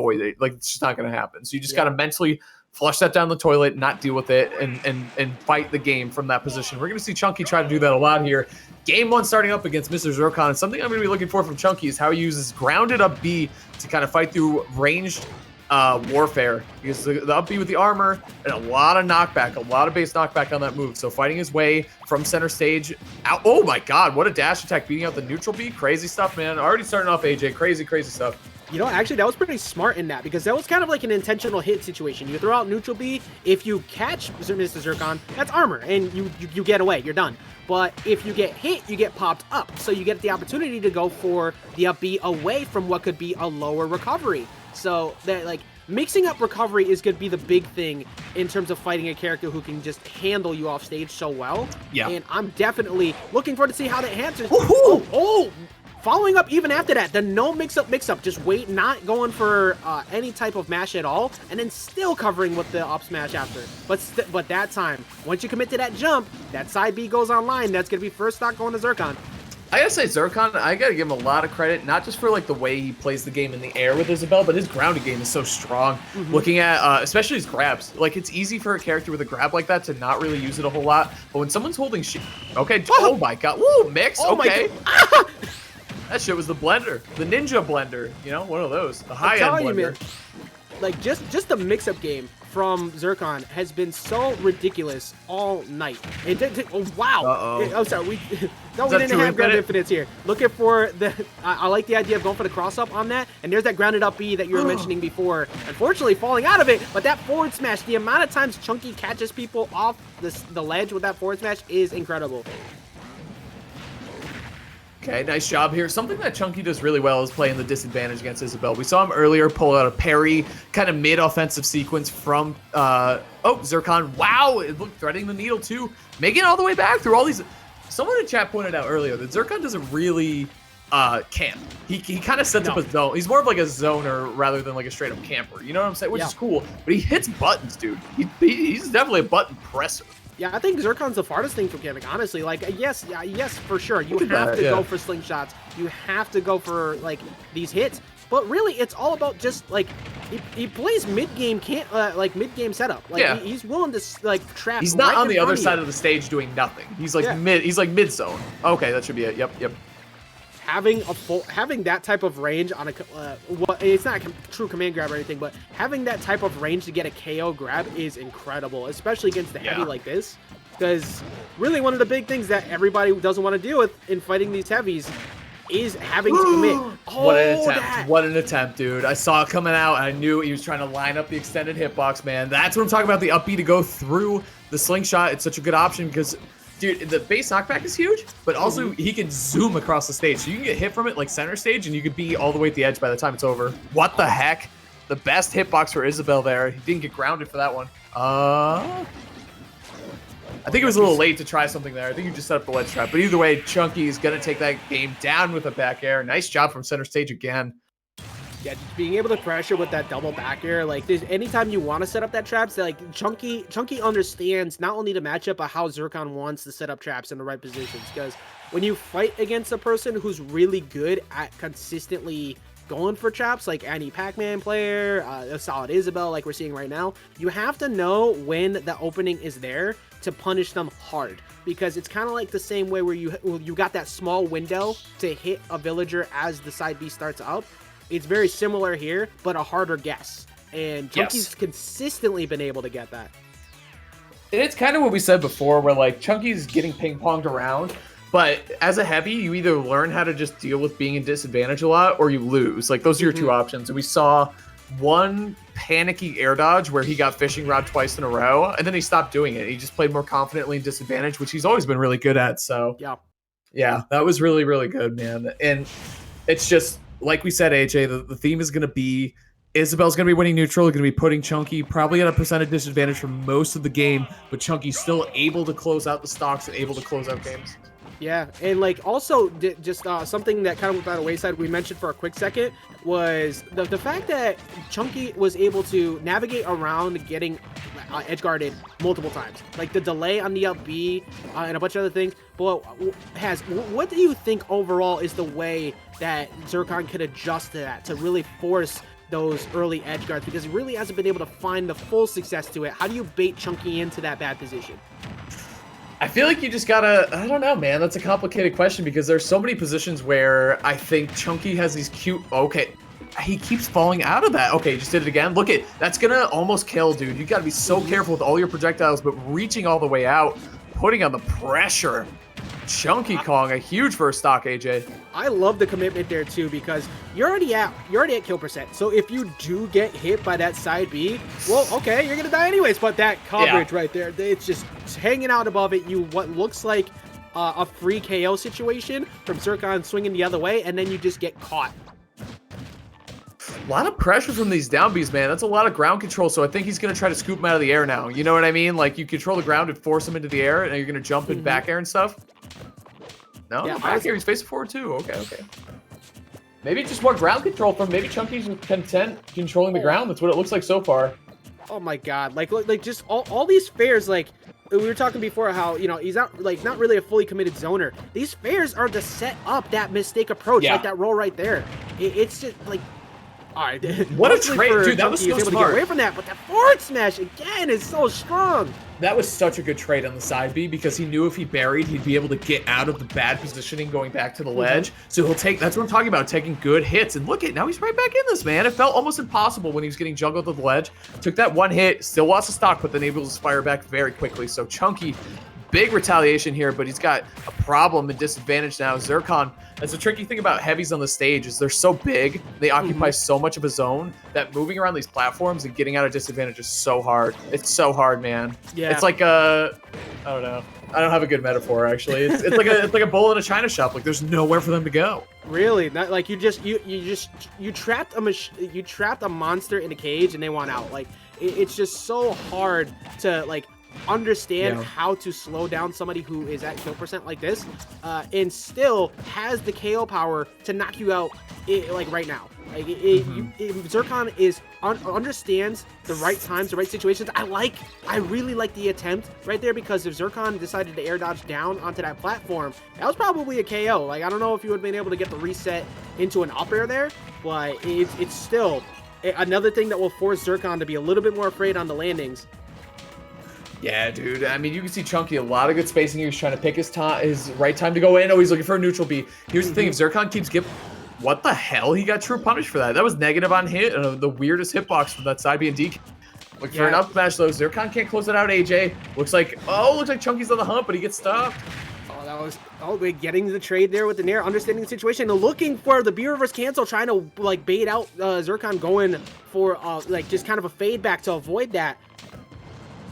avoid it. Like, it's just not going to happen. So you just got to mentally flush that down the toilet, not deal with it, and fight the game from that position. We're going to see Chunky try to do that a lot here. Game 1 starting up against Mr.Zercon, and something I'm going to be looking for from Chunky is how he uses grounded up B to kind of fight through ranged warfare, because the up B with the armor and a lot of knockback, a lot of base knockback on that move. So fighting his way from center stage out. Oh my god, what a dash attack, beating out the neutral B. Crazy stuff, man. Already starting off AJ. Crazy stuff. You know, actually, that was pretty smart in that, because that was kind of like an intentional hit situation. You throw out neutral B, if you catch Mr.Zercon, that's armor, and you get away, you're done. But if you get hit, you get popped up, so you get the opportunity to go for the up B away from what could be a lower recovery. So that, like, mixing up recovery is going to be the big thing in terms of fighting a character who can just handle you off stage so well. Yeah. And I'm definitely looking forward to see how that answers. Oh! Following up even after that, the no mix-up, just wait, not going for any type of mash at all, and then still covering with the up smash after. But that time, once you commit to that jump, that side B goes online. That's going to be first stock going to Zercon. I gotta say, Zercon, I gotta give him a lot of credit, not just for like the way he plays the game in the air with Isabelle, but his grounded game is so strong. Looking at, especially his grabs, like it's easy for a character with a grab like that to not really use it a whole lot, but when someone's holding okay, oh my god, woo, mix, okay. That shit was the blender, the ninja blender, you know, one of those, the high-end blender. Man, like just the mix-up game from Zercon has been so ridiculous all night. Oh wow! Oh sorry, we didn't have ground infinites here. Looking for the, I like the idea of going for the cross-up on that, and there's that grounded up B that you were mentioning before. Unfortunately, falling out of it, but that forward smash, the amount of times Chunky catches people off the ledge with that forward smash is incredible. Okay, nice job here. Something that Chunky does really well is playing the disadvantage against Isabelle. We saw him earlier pull out a parry, kind of mid-offensive sequence from, Zercon. Wow, it looked threading the needle too. Making it all the way back through all these. Someone in chat pointed out earlier that Zercon doesn't really camp. He kind of sets up a zone. He's more of like a zoner rather than like a straight-up camper. You know what I'm saying? Which is cool. But he hits buttons, dude. He's definitely a button presser. Yeah, I think Zercon's the farthest thing from camping, honestly. Like, yes, for sure. You have to go for slingshots. You have to go for, like, these hits. But really, it's all about just, like, he plays mid-game, mid-game setup. Like, he's willing to, like, trap. He's not on the other side of the stage doing nothing. He's, like, mid-zone. Okay, that should be it. Yep. Having that type of range on it's not a true command grab or anything, but having that type of range to get a KO grab is incredible, especially against the heavy like this. Because really one of the big things that everybody doesn't want to deal with in fighting these heavies is having to commit. What an attempt. What an attempt, dude. I saw it coming out. I knew he was trying to line up the extended hitbox, man. That's what I'm talking about, the up B to go through the slingshot. It's such a good option because, dude, the base knockback is huge, but also he can zoom across the stage. So you can get hit from it like center stage, and you could be all the way at the edge by the time it's over. What the heck? The best hitbox for Isabelle there. He didn't get grounded for that one. I think it was a little late to try something there. I think you just set up the ledge trap. But either way, Chunky is going to take that game down with a back air. Nice job from center stage again. Yeah, just being able to pressure with that double back air, like, there's anytime you want to set up that traps, like, Chunky understands not only the matchup, but how Zercon wants to set up traps in the right positions. Because when you fight against a person who's really good at consistently going for traps, like any Pac-Man player, a solid Isabelle, like we're seeing right now, you have to know when the opening is there to punish them hard. Because it's kind of like the same way where you got that small window to hit a villager as the side B starts out. It's very similar here, but a harder guess. And Chunky's consistently been able to get that. And it's kind of what we said before, where like Chunky's getting ping-ponged around, but as a heavy, you either learn how to just deal with being in disadvantage a lot, or you lose. Like, those are your two options. And we saw one panicky air dodge where he got fishing rod twice in a row, and then he stopped doing it. He just played more confidently in disadvantage, which he's always been really good at. So yeah, that was really, really good, man. And it's just, like we said, AJ, the theme is going to be Isabelle's going to be winning neutral, going to be putting Chunky probably at a percentage disadvantage for most of the game, but Chunky's still able to close out the stocks and able to close out games. Yeah, and like also just something that kind of went by the wayside we mentioned for a quick second was the fact that Chunky was able to navigate around getting edge guarded multiple times. Like the delay on the up B and a bunch of other things. But what do you think overall is the way that Zercon could adjust to that to really force those early edge guards because he really hasn't been able to find the full success to it. How do you bait Chunky into that bad position? I feel like you just gotta, I don't know, man. That's a complicated question because there's so many positions where I think Chunky has these cute, okay, he keeps falling out of that. Okay, just did it again. Look at, that's gonna almost kill, dude. You gotta be so careful with all your projectiles, but reaching all the way out, putting on the pressure. ChunkyKong, a huge first stock, AJ. I love the commitment there too because you're already at kill percent. So if you do get hit by that side B, well, okay, you're gonna die anyways. But that coverage right there, it's just hanging out above it. You what looks like a free KO situation from Zercon swinging the other way, and then you just get caught. A lot of pressure from these down Bs, man. That's a lot of ground control, so I think he's going to try to scoop him out of the air now. You know what I mean? Like, you control the ground and force him into the air, and you're going to jump in back air and stuff. No, yeah, back air, he's facing forward too. Okay. Maybe just more ground control from maybe Chunky's content controlling the ground. That's what it looks like so far. Oh my god. Like just all these fairs, like, we were talking before how, you know, he's not really a fully committed zoner. These fairs are to set up that mistake approach, like that roll right there. It's just like, all right. What a trade, dude. That was so smart. To get away from that, but that forward smash again is so strong. That was such a good trade on the side B because he knew if he buried, he'd be able to get out of the bad positioning going back to the ledge. So he'll take, that's what I'm talking about, taking good hits. And look at, now he's right back in this, man. It felt almost impossible when he was getting juggled to the ledge. Took that one hit, still lost the stock, but then able to fire back very quickly. So Chunky, big retaliation here, but he's got a problem and disadvantage now. Zercon, that's the tricky thing about heavies on the stage is they're so big, they occupy so much of a zone that moving around these platforms and getting out of disadvantage is so hard. It's so hard, man. Yeah. It's like I don't know. I don't have a good metaphor actually. It's like a bull in a china shop. Like there's nowhere for them to go. Really? Not like you trapped a monster in a cage and they want out. Like it's just so hard to like understand how to slow down somebody who is at kill percent like this and still has the KO power to knock you out like right now. Like Zercon understands the right times, the right situations. I really like the attempt right there because if Zercon decided to air dodge down onto that platform, that was probably a KO. Like I don't know if you would have been able to get the reset into an up air there, but it's still another thing that will force Zercon to be a little bit more afraid on the landings. Yeah, dude. I mean, you can see Chunky, a lot of good spacing here. He's trying to pick his right time to go in. Oh, he's looking for a neutral B. Here's the thing. If Zercon keeps giving... What the hell? He got true punish for that. That was negative on hit. The weirdest hitbox from that side B and DK. Looking for an up smash, though. Zercon can't close it out, AJ. Looks like Chunky's on the hump, but he gets stopped. Oh, that was... Oh, getting the trade there with the Nair, understanding the situation, looking for the B reverse cancel, trying to, like, bait out Zercon going for, like, just kind of a fade back to avoid that.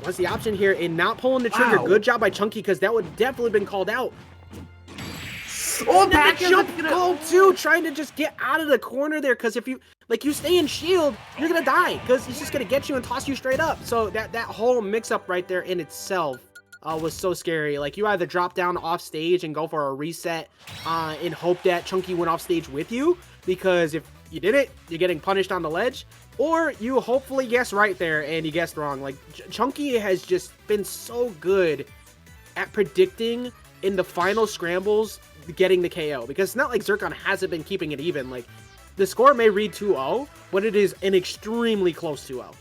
What's the option here in not pulling the trigger? Wow. Good job by Chunky because that would definitely been called out. Oh, back jump goal too, trying to just get out of the corner there because if you stay in shield, you're gonna die because he's just gonna get you and toss you straight up. So that whole mix-up right there in itself was so scary. Like you either drop down off stage and go for a reset and hope that Chunky went off stage with you because if you did it, you're getting punished on the ledge. Or you hopefully guess right there and you guessed wrong. Like Chunky has just been so good at predicting in the final scrambles getting the KO. Because it's not like Zercon hasn't been keeping it even. Like the score may read 2-0, but it is an extremely close 2-0.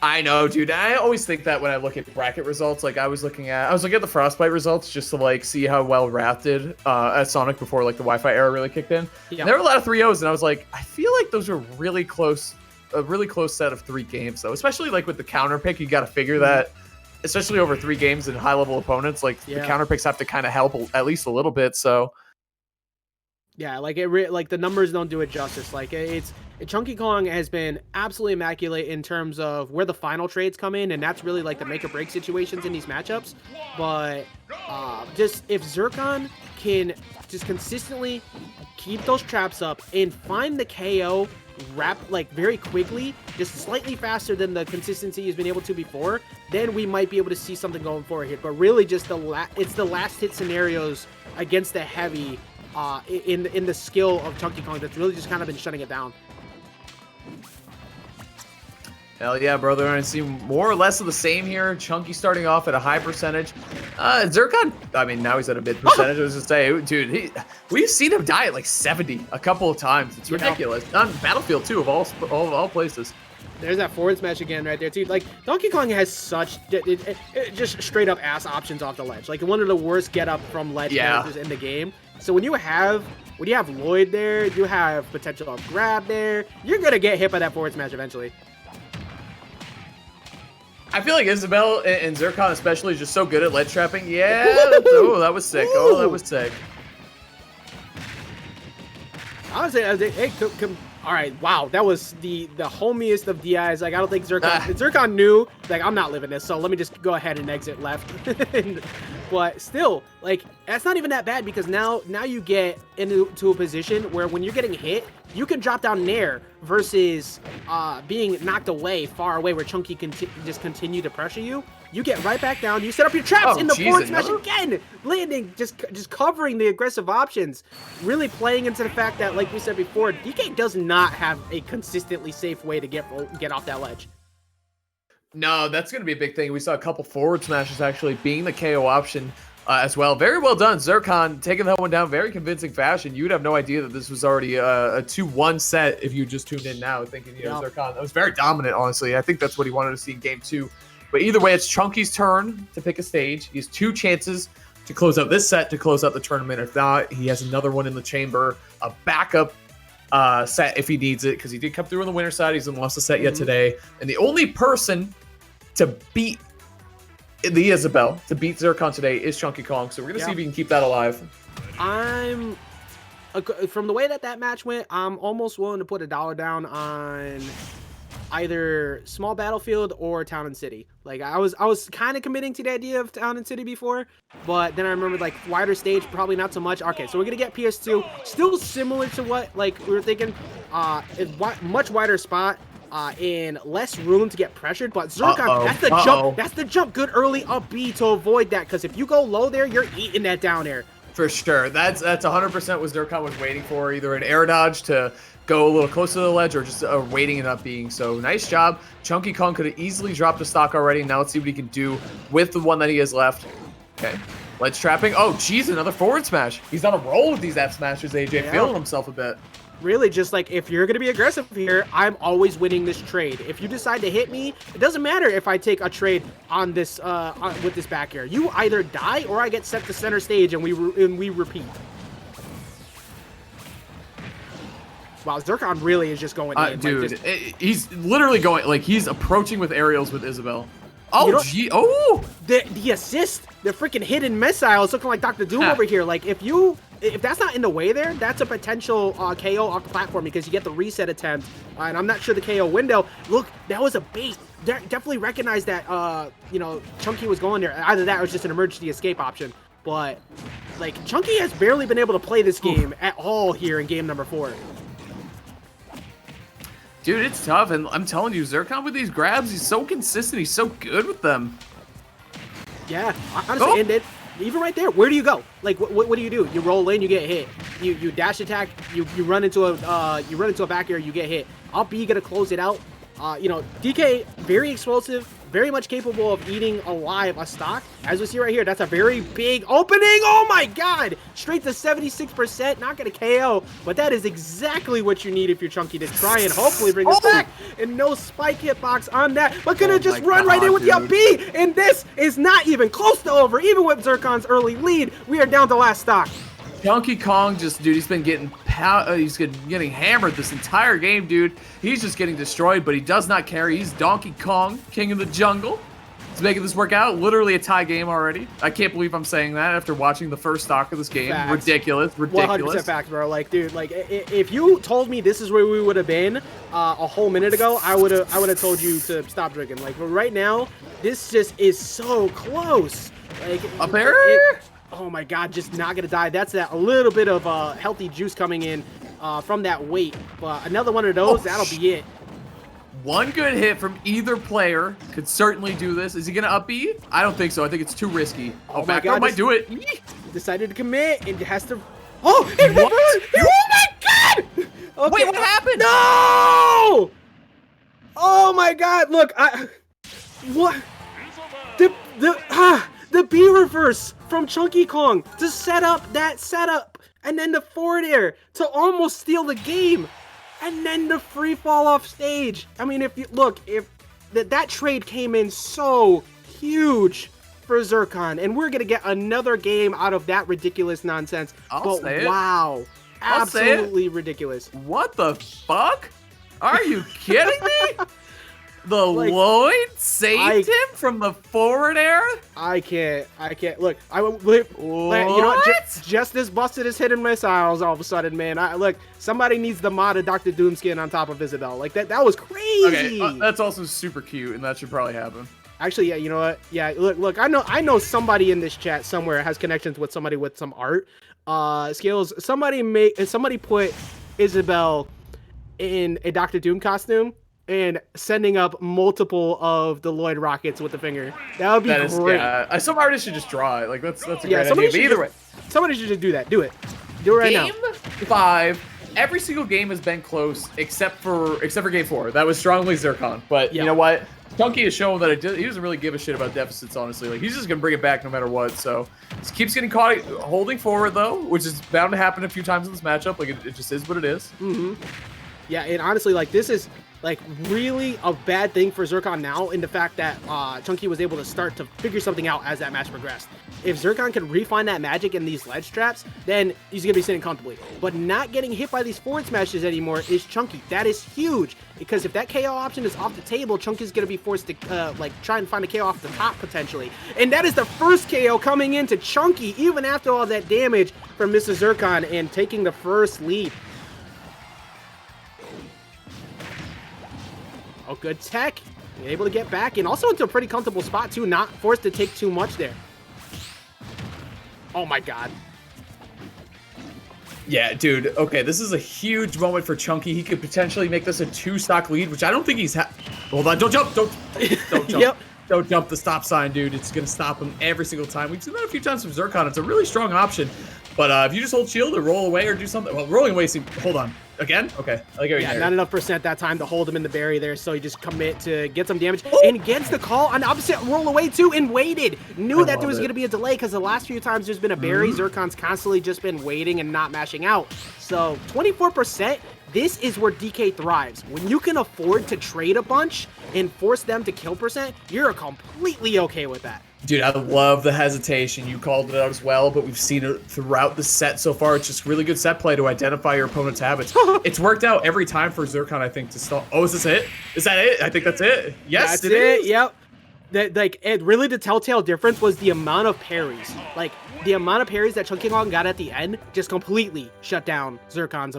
I know, dude. I always think that when I look at bracket results, like I was looking at the Frostbite results just to like see how well Wrath did at Sonic before like the Wi-Fi era really kicked in. Yeah. And there were a lot of 3-0s, and I was like, I feel like those are really close, a really close set of 3 games though. Especially like with the counter pick, you got to figure that, especially over 3 games and high level opponents, like the counter picks have to kind of help at least a little bit. So. Yeah, like like the numbers don't do it justice. Like ChunkyKong has been absolutely immaculate in terms of where the final trades come in, and that's really like the make or break situations in these matchups. But just if Zercon can just consistently keep those traps up and find the KO like very quickly, just slightly faster than the consistency he's been able to before, then we might be able to see something going forward here. But really, just it's the last hit scenarios against the heavy. In the skill of ChunkyKong that's really just kind of been shutting it down. Hell yeah, brother. I see more or less of the same here. Chunky starting off at a high percentage. Zercon, I mean, now he's at a mid percentage. I was just saying, dude, we've seen him die at like 70 a couple of times. It's ridiculous. On Battlefield, too, of all places. There's that forward smash again right there, too. Like, Donkey Kong has such just straight up ass options off the ledge. Like, one of the worst get up from ledge characters in the game. So when you have Lloyd there, you have potential of grab there, you're going to get hit by that forward smash eventually. I feel like Isabel and Zercon especially is just so good at ledge trapping. Yeah, oh, that was sick. Oh, that was sick. I was saying, hey, come. All right, wow, that was the homiest of DIs. Like, I don't think Zercon knew, like, I'm not living this, so let me just go ahead and exit left. But still, like, that's not even that bad because now you get into a position where when you're getting hit, you can drop down Nair versus being knocked away, far away, where Chunky can just continue to pressure you. You get right back down. You set up your traps in the forward smash again, landing, just covering the aggressive options, really playing into the fact that, like we said before, DK does not have a consistently safe way to get off that ledge. No, that's going to be a big thing. We saw a couple forward smashes actually being the KO option as well. Very well done, Zercon, taking that one down very convincing fashion. You'd have no idea that this was already a 2-1 set if you just tuned in now thinking, Zercon, that was very dominant, honestly. I think that's what he wanted to see in game 2. But either way, it's Chunky's turn to pick a stage. He has 2 chances to close out this set, to close out the tournament. If not, he has another one in the chamber, a backup set if he needs it, because he did come through on the winner side. He hasn't lost a set yet today. And the only person to beat the Isabel, to beat Zercon today, is ChunkyKong. So we're going to see if he can keep that alive. From the way that match went, I'm almost willing to put $1 down on either small battlefield or town and city. Like, I was kind of committing to the idea of town and city before, but then I remembered, like, wider stage, probably not so much. Okay, so we're gonna get PS2, still similar to what, like, we were thinking, much wider spot, and less room to get pressured, but Zercon, that's the jump, good early up B to avoid that, because if you go low there, you're eating that down air. For sure, that's 100% what Zercon was waiting for, either an air dodge to go a little closer to the ledge or just waiting it up being. So nice job. ChunkyKong could have easily dropped a stock already. Now let's see what he can do with the one that he has left. Okay, ledge trapping. Oh, geez, another forward smash. He's on a roll with these F smashes, AJ, feeling himself a bit. Really, just like, if you're going to be aggressive here, I'm always winning this trade. If you decide to hit me, it doesn't matter if I take a trade on this with this back air. You either die or I get sent to center stage and we repeat. Wow, Zercon really is just going in. Dude, he's literally going, like, he's approaching with aerials with Isabel. Oh, gee. Oh! The assist, the freaking hidden missile is looking like Dr. Doom over here. Like, if that's not in the way there, that's a potential KO off the platform because you get the reset attempt. And I'm not sure the KO window. Look, that was a bait. Definitely recognize that, Chunky was going there. Either that or it's just an emergency escape option. But, like, Chunky has barely been able to play this game at all here in game number 4. Dude, it's tough, and I'm telling you, Zercon with these grabs, he's so consistent. He's so good with them. Yeah, honestly, and even right there, where do you go? Like, what do? You roll in, you get hit. You dash attack, you run into a back air, you get hit. Up B, gonna close it out. DK, very explosive, very much capable of eating alive a stock. As we see right here, that's a very big opening. Oh my god! Straight to 76%, not gonna KO, but that is exactly what you need if you're Chunky to try and hopefully bring this back. And no spike hitbox on that, but gonna just run right in with the up B, and this is not even close to over. Even with Zercon's early lead, we are down to last stock. ChunkyKong dude, he's been getting getting hammered this entire game, dude. He's just getting destroyed, but he does not care. He's Donkey Kong, king of the jungle. He's making this work out. Literally a tie game already. I can't believe I'm saying that after watching the first stock of this game. Facts. Ridiculous. 100% facts, bro. Like, dude, like, if you told me this is where we would have been a whole minute ago, I would have told you to stop drinking. Like, but right now, this just is so close. Like, up there. Oh my god, just not gonna die. That's that a little bit of healthy juice coming in from that weight. But another one of those, that'll be it. One good hit from either player could certainly do this. Is he gonna up B? I don't think so. I think it's too risky. Oh my god, might do it. Decided to commit and has to. Oh, it what? Oh my god! Okay. Wait, what happened? No! Oh my my god, look, what? The B reverse from ChunkyKong to set up that setup, and then the forward air to almost steal the game, and then the free fall off stage. I mean, if that trade came in so huge for Zercon, and we're gonna get another game out of that ridiculous nonsense. Wow, absolutely ridiculous. What the fuck? Are you kidding me? The Lloyd saved him from the forward air? I can't. Look, you know what? Justice busted his hidden missiles all of a sudden, man. Look, somebody needs the mod of Dr. Doomskin on top of Isabel. Like, that was crazy. Okay, that's also super cute, and that should probably happen. Actually, yeah, you know what? Yeah, look, I know somebody in this chat somewhere has connections with somebody with some art skills. Somebody put Isabel in a Dr. Doom costume and sending up multiple of the Lloyd rockets with the finger. That would be great. Yeah, some artists should just draw it. Like, that's a great idea. But either way, somebody should just do that. Do it right now. Game 5. Every single game has been close except for Game 4. That was strongly Zercon. But you know what? Chunky has shown that he doesn't really give a shit about deficits, honestly. Like, he's just gonna bring it back no matter what. So he keeps getting caught holding forward though, which is bound to happen a few times in this matchup. Like, it just is what it is. Yeah, and honestly, like, this is like really a bad thing for Zercon now, in the fact that Chunky was able to start to figure something out as that match progressed. If Zercon can refine that magic in these ledge traps, then he's gonna be sitting comfortably. But not getting hit by these forward smashes anymore is Chunky. That is huge, because if that KO option is off the table, Chunky's gonna be forced to like try and find a KO off the top potentially. And that is the first KO coming into Chunky, even after all that damage from Mr.Zercon, and taking the first lead. Oh, good tech. Able to get back, and also into a pretty comfortable spot too, not forced to take too much there. Oh my god. Yeah, dude. Okay, this is a huge moment for Chunky. He could potentially make this a 2-stock lead, which I don't think he's Hold on, don't jump. Don't jump. Don't jump the stop sign, dude. It's going to stop him every single time. We've seen that a few times from Zercon. It's a really strong option. But if you just hold shield or roll away or do something. Well, rolling away seems. Hold on. Again? Okay. Not enough percent that time to hold him in the berry there, so he just commit to get some damage. And gets the call on the opposite roll away too, and waited. Knew that there was going to be a delay, because the last few times there's been a berry, Zercon's constantly just been waiting and not mashing out. So 24%. This is where DK thrives. When you can afford to trade a bunch and force them to kill percent, you're completely okay with that. Dude, I love the hesitation. You called it out as well, but we've seen it throughout the set so far. It's just really good set play to identify your opponent's habits. It's worked out every time for Zercon, I think, to stall. Oh, is this it? Is that it? I think that's it. Yes, that's it. Yep. Really the telltale difference was the amount of parries. Like, the amount of parries that ChunkyKong got at the end just completely shut down Zercon's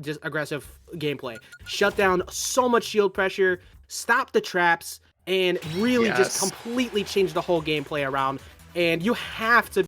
just aggressive gameplay. Shut down so much shield pressure, stopped the traps, and really just completely changed the whole gameplay around. And you have to